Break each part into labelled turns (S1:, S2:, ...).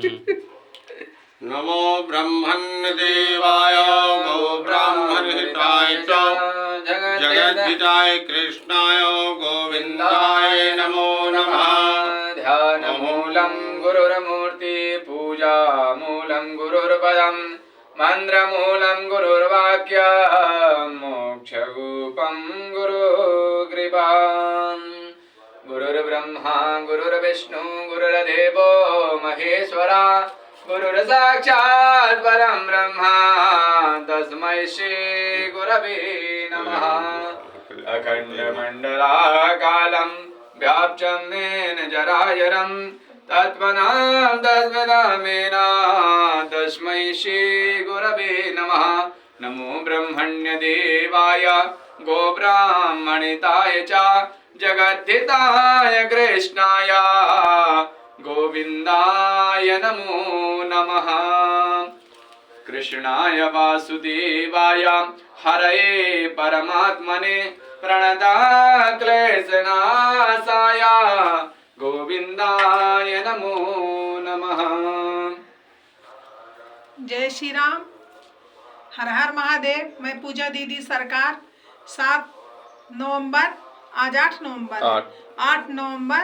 S1: नमो ब्रह्मण्यदेवाय गो ब्राह्मणहिताय च जगद्धिताय कृष्णाय गोविन्दाय नमो नमः।
S2: ध्यानमूलं गुरुर्मूर्ति पूजामूलं गुरुर्पदं मन्त्रमूलं गुरुर्वाक्यं मोक्षरूपं गुरुकृपा। गुरुर्ब्रह्मा गुरुर्विष्णु गुरुर्देवो महेश्वरा गुरुर्साक्षात् परं ब्रह्मा तस्मै श्री गुरवे नमः। अखण्डमण्डलाकारं व्याप्तं येन जराजरं तत्त्वनां तस्मै तस्मै श्री गुरवे नमः। नमो ब्रह्मण्यदेवाय गोब्राह्मणिताय च जगद्धिताय कृष्णाय गोविन्दाय नमो नमः। कृष्णाय वासुदेवाय हरये परमात्मने प्रणतक्लेशनाशाय गोविन्दाय नमो नमः।
S3: जय श्री राम। हर हर महादेव। मैं पूजा दीदी सरकार 7 नवंबर, आज 8 नवंबर 8 नवंबर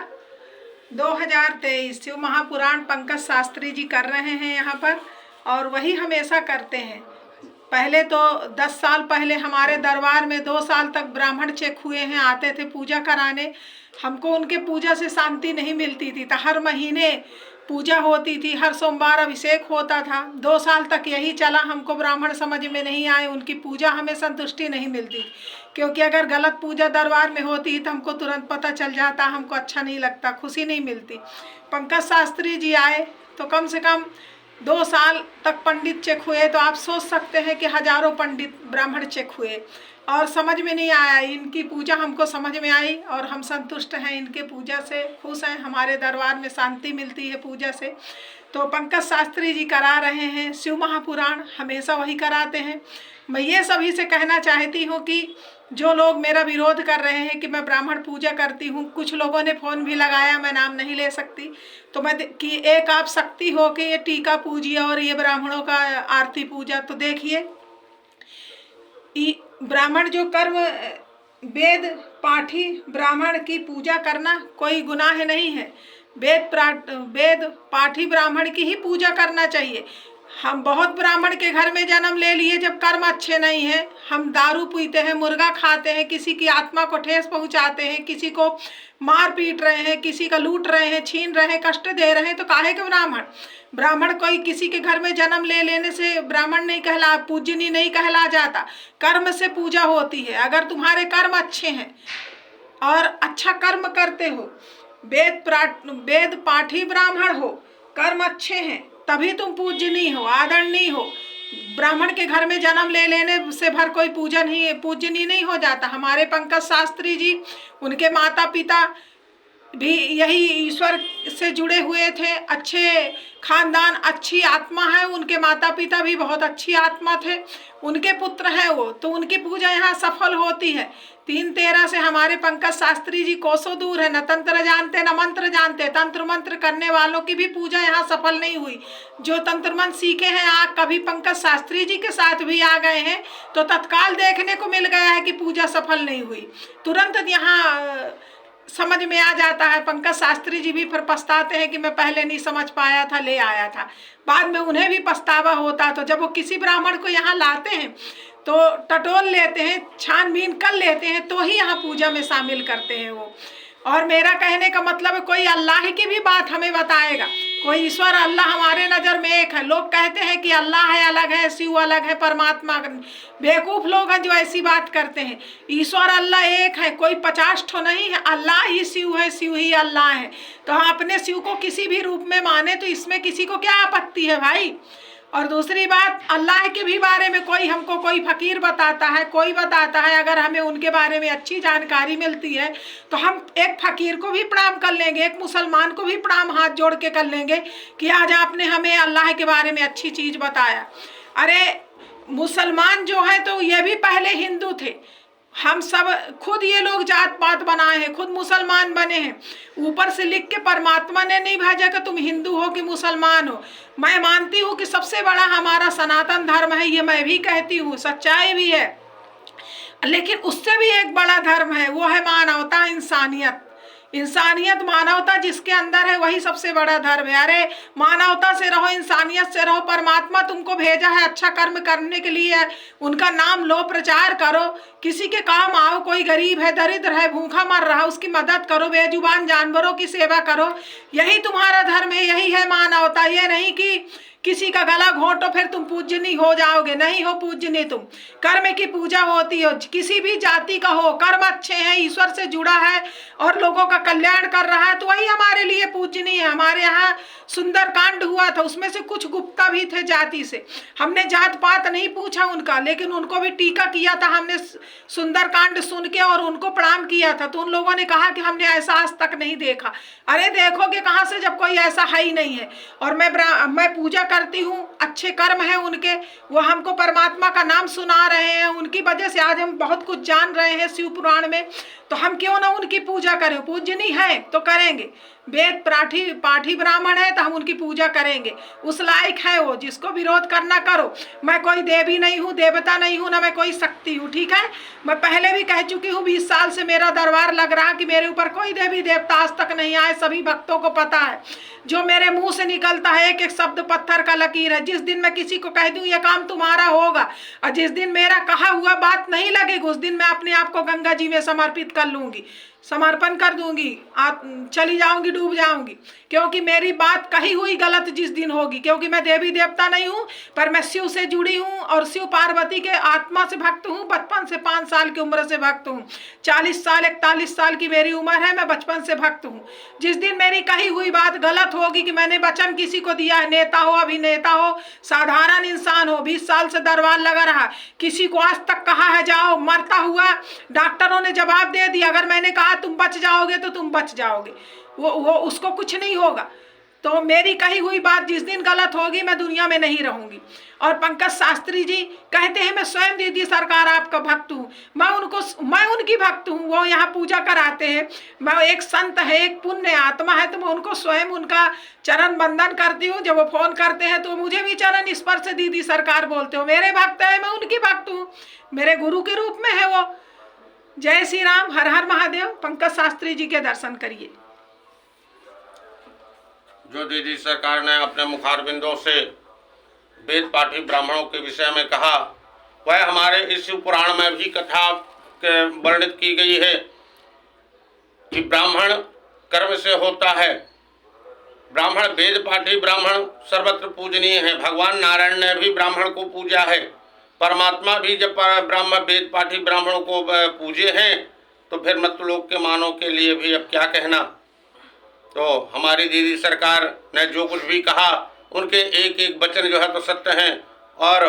S3: 2023 शिव महापुराण पंकज शास्त्री जी कर रहे हैं यहाँ पर, और वही हमेशा करते हैं। पहले तो 10 साल पहले हमारे दरबार में 2 साल तक ब्राह्मण चेक हुए हैं, आते थे पूजा कराने। हमको उनके पूजा से शांति नहीं मिलती थी, तो हर महीने पूजा होती थी, हर सोमवार अभिषेक होता था। 2 साल तक यही चला। हमको ब्राह्मण समझ में नहीं आए, उनकी पूजा हमें संतुष्टि नहीं मिलती, क्योंकि अगर गलत पूजा दरबार में होती तो हमको तुरंत पता चल जाता, हमको अच्छा नहीं लगता, खुशी नहीं मिलती। पंकज शास्त्री जी आए तो कम से कम 2 साल तक पंडित चेक हुए, तो आप सोच सकते हैं कि हजारों पंडित ब्राह्मण चेक हुए और समझ में नहीं आया। इनकी पूजा हमको समझ में आई और हम संतुष्ट हैं, इनके पूजा से खुश हैं। हमारे दरबार में शांति मिलती है पूजा से। तो पंकज शास्त्री जी करा रहे हैं शिव महापुराण, हमेशा वही कराते हैं। मैं ये सभी से कहना चाहती हूँ कि जो लोग मेरा विरोध कर रहे हैं कि मैं ब्राह्मण पूजा करती हूँ, कुछ लोगों ने फ़ोन भी लगाया, मैं नाम नहीं ले सकती, तो मैं कि एक आप शक्ति हो के ये टीका पूजिए और ये ब्राह्मणों का आरती पूजा। तो देखिए, ब्राह्मण जो कर्म वेद पाठी ब्राह्मण की पूजा करना कोई गुनाह नहीं है। वेद पाठी ब्राह्मण की ही पूजा करना चाहिए। हम बहुत ब्राह्मण के घर में जन्म ले लिए, जब कर्म अच्छे नहीं हैं, हम दारू पीते हैं, मुर्गा खाते हैं, किसी की आत्मा को ठेस पहुंचाते हैं, किसी को मार पीट रहे हैं, किसी का लूट रहे हैं, छीन रहे हैं, कष्ट दे रहे हैं, तो काहे के ब्राह्मण कोई किसी के घर में जन्म ले लेने से ब्राह्मण नहीं कहला, पूजनीय नहीं कहला जाता। कर्म से पूजा होती है। अगर तुम्हारे कर्म अच्छे हैं और अच्छा कर्म करते हो, वेद पाठी ब्राह्मण हो, कर्म अच्छे हैं, तभी तुम पूजनीय हो, आदरणीय हो। ब्राह्मण के घर में जन्म ले लेने से भर कोई पूजनीय नहीं हो जाता। हमारे पंकज शास्त्री जी, उनके माता पिता भी यही ईश्वर से जुड़े हुए थे, अच्छे खानदान, अच्छी आत्मा है। उनके माता पिता भी बहुत अच्छी आत्मा थे, उनके पुत्र हैं वो, तो उनकी पूजा यहाँ सफल होती है। 3-13 से हमारे पंकज शास्त्री जी कोसों दूर है, न तंत्र जानते न मंत्र जानते। तंत्र मंत्र करने वालों की भी पूजा यहाँ सफल नहीं हुई। जो तंत्र मंत्र सीखे हैं, कभी पंकज शास्त्री जी के साथ भी आ गए हैं, तो तत्काल देखने को मिल गया है कि पूजा सफल नहीं हुई। तुरंत यहाँ समझ में आ जाता है। पंकज शास्त्री जी भी फिर पछताते हैं कि मैं पहले नहीं समझ पाया था, ले आया था। बाद में उन्हें भी पछतावा होता। तो जब वो किसी ब्राह्मण को यहाँ लाते हैं तो टटोल लेते हैं, छानबीन कर लेते हैं, तो ही यहाँ पूजा में शामिल करते हैं वो। और मेरा कहने का मतलब है, कोई अल्लाह की भी बात हमें बताएगा। कोई ईश्वर अल्लाह हमारे नज़र में एक है। लोग कहते हैं कि अल्लाह है अलग है, शिव अलग है, परमात्मा। बेवकूफ़ लोग हैं जो ऐसी बात करते हैं। ईश्वर अल्लाह एक है, कोई 50 ठो नहीं है। अल्लाह ही शिव है, शिव ही अल्लाह है। तो हम अपने शिव को किसी भी रूप में माने, तो इसमें किसी को क्या आपत्ति है भाई। और दूसरी बात, अल्लाह के भी बारे में हमको कोई फकीर बताता है, कोई बताता है, अगर हमें उनके बारे में अच्छी जानकारी मिलती है तो हम एक फकीर को भी प्रणाम कर लेंगे, एक मुसलमान को भी प्रणाम हाथ जोड़ के कर लेंगे कि आज आपने हमें अल्लाह के बारे में अच्छी चीज़ बताया। अरे मुसलमान जो है तो ये भी पहले हिंदू थे। हम सब खुद ये लोग जात पात बनाए हैं, खुद मुसलमान बने हैं। ऊपर से लिख के परमात्मा ने नहीं भेजा कि तुम हिंदू हो कि मुसलमान हो। मैं मानती हूँ कि सबसे बड़ा हमारा सनातन धर्म है, ये मैं भी कहती हूँ, सच्चाई भी है। लेकिन उससे भी एक बड़ा धर्म है, वो है मानवता, इंसानियत। इंसानियत, मानवता जिसके अंदर है वही सबसे बड़ा धर्म है। अरे मानवता से रहो, इंसानियत से रहो। परमात्मा तुमको भेजा है अच्छा कर्म करने के लिए, उनका नाम लो, प्रचार करो, किसी के काम आओ। कोई गरीब है, दरिद्र है, भूखा मर रहा, उसकी मदद करो, बेजुबान जानवरों की सेवा करो। यही तुम्हारा धर्म है, यही है मानवता। ये नहीं कि किसी का गला घोंटो फिर तुम पूजनी हो जाओगे, नहीं हो पूजनी तुम। कर्म की पूजा होती हो, किसी भी जाति का हो, कर्म अच्छे हैं, ईश्वर से जुड़ा है और लोगों का कल्याण कर रहा है तो वही हमारे लिए पूजनीय है। हमारे यहाँ सुंदर कांड हुआ था, उसमें से कुछ गुप्ता भी थे जाति से। हमने जात पात नहीं पूछा उनका, लेकिन उनको भी टीका किया था हमने सुंदर कांड सुन के, और उनको प्रणाम किया था। तो उन लोगों ने कहा कि हमने ऐसा आज तक नहीं देखा। अरे देखोगे कहाँ से, जब कोई ऐसा है ही नहीं है। और मैं पूजा करती हूँ, अच्छे कर्म है उनके, वो हमको परमात्मा का नाम सुना रहे हैं, उनकी वजह से आज हम बहुत कुछ जान रहे हैं शिव पुराण में। तो हम क्यों ना उनकी पूजा करें, पूजनी है तो करेंगे। वेद पाठी ब्राह्मण है तो हम उनकी पूजा करेंगे, उस लायक है वो। जिसको विरोध करना करो। मैं कोई देवी नहीं हूँ, देवता नहीं हूँ, ना मैं कोई शक्ति हूँ, ठीक है। मैं पहले भी कह चुकी हूँ, 20 साल से मेरा दरबार लग रहा कि मेरे ऊपर कोई देवी देवता आज तक नहीं आए, सभी भक्तों को पता है। जो मेरे मुंह से निकलता है एक एक शब्द पत्थर का लकीर है। जिस दिन मैं किसी को कह दूं ये काम तुम्हारा होगा, और जिस दिन मेरा कहा हुआ बात नहीं लगेगी, उस दिन मैं अपने आप को गंगा जी में समर्पित कर लूंगी, समर्पण कर दूंगी, चली जाऊंगी, डूब जाऊंगी। क्योंकि मेरी बात कही हुई गलत जिस दिन होगी, क्योंकि मैं देवी देवता नहीं हूँ, पर मैं शिव से जुड़ी हूँ और शिव पार्वती के आत्मा से भक्त हूँ। बचपन से 5 साल की उम्र से भक्त हूँ। 40 साल 41 साल की मेरी उम्र है, मैं बचपन से भक्त हूँ। जिस दिन मेरी कही हुई बात गलत होगी कि मैंने वचन किसी को दिया है, नेता हो, अभिनेता हो, साधारण इंसान हो, 20 साल से दरबार लगा रहा, किसी को आज तक कहा है जाओ, मरता हुआ डॉक्टरों ने जवाब दे दिया, अगर मैंने कहा तुम बच जाओगे तो तुम बच जाओगे, वो उसको कुछ नहीं होगा। तो मेरी कही हुई बात जिस दिन गलत होगी मैं दुनिया में नहीं रहूंगी। और पंकज शास्त्री जी कहते हैं मैं स्वयं दीदी सरकार आपका भक्त हूँ, मैं उनकी भक्त हूँ। वो यहाँ पूजा कराते हैं, मैं एक संत है, एक पुण्य आत्मा है, तो मैं उनको स्वयं उनका चरण बंदन करती हूँ। जब वो फोन करते हैं तो मुझे भी चरण स्पर्श दीदी सरकार बोलते हो, मेरे भक्त है, मैं उनकी भक्त हूँ, मेरे गुरु के रूप में है वो। जय श्री राम, हर हर महादेव। पंकज शास्त्री जी के दर्शन करिए।
S1: जो दीदी सरकार ने अपने मुखारबिंदों से वेद पाठी ब्राह्मणों के विषय में कहा, वह हमारे इस शिव पुराण में भी कथा वर्णित की गई है कि ब्राह्मण कर्म से होता है। ब्राह्मण वेद पाठी ब्राह्मण सर्वत्र पूजनीय है। भगवान नारायण ने भी ब्राह्मण को पूजा है। परमात्मा भी जब ब्राह्मण वेद पाठी ब्राह्मणों को पूजे हैं तो फिर मर्त्यलोक के मानव के लिए भी अब क्या कहना। तो हमारी दीदी सरकार ने जो कुछ भी कहा, उनके एक एक वचन जो है तो सत्य हैं। और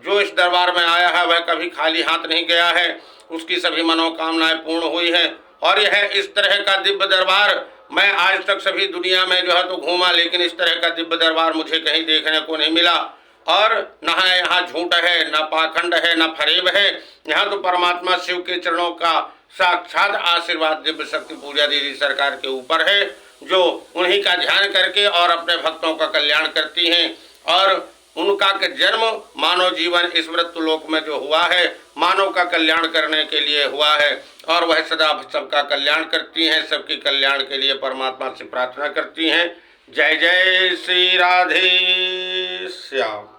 S1: जो इस दरबार में आया है वह कभी खाली हाथ नहीं गया है, उसकी सभी मनोकामनाएं पूर्ण हुई हैं। और यह इस तरह का दिव्य दरबार मैं आज तक सभी दुनिया में जो है तो घूमा, लेकिन इस तरह का दिव्य दरबार मुझे कहीं देखने को नहीं मिला। और न यहाँ झूठ है, न पाखंड है, न फरेब है। यहाँ तो परमात्मा शिव के चरणों का साक्षात आशीर्वाद दिव्य शक्ति पूजा दीदी सरकार के ऊपर है, जो उन्हीं का ध्यान करके और अपने भक्तों का कल्याण करती हैं। और उनका के जन्म मानव जीवन इस मृत्युलोक में जो हुआ है, मानव का कल्याण करने के लिए हुआ है। और वह सदा सबका कल्याण करती हैं, सबके कल्याण के लिए परमात्मा से प्रार्थना करती हैं। जय जय श्री राधे श्याम।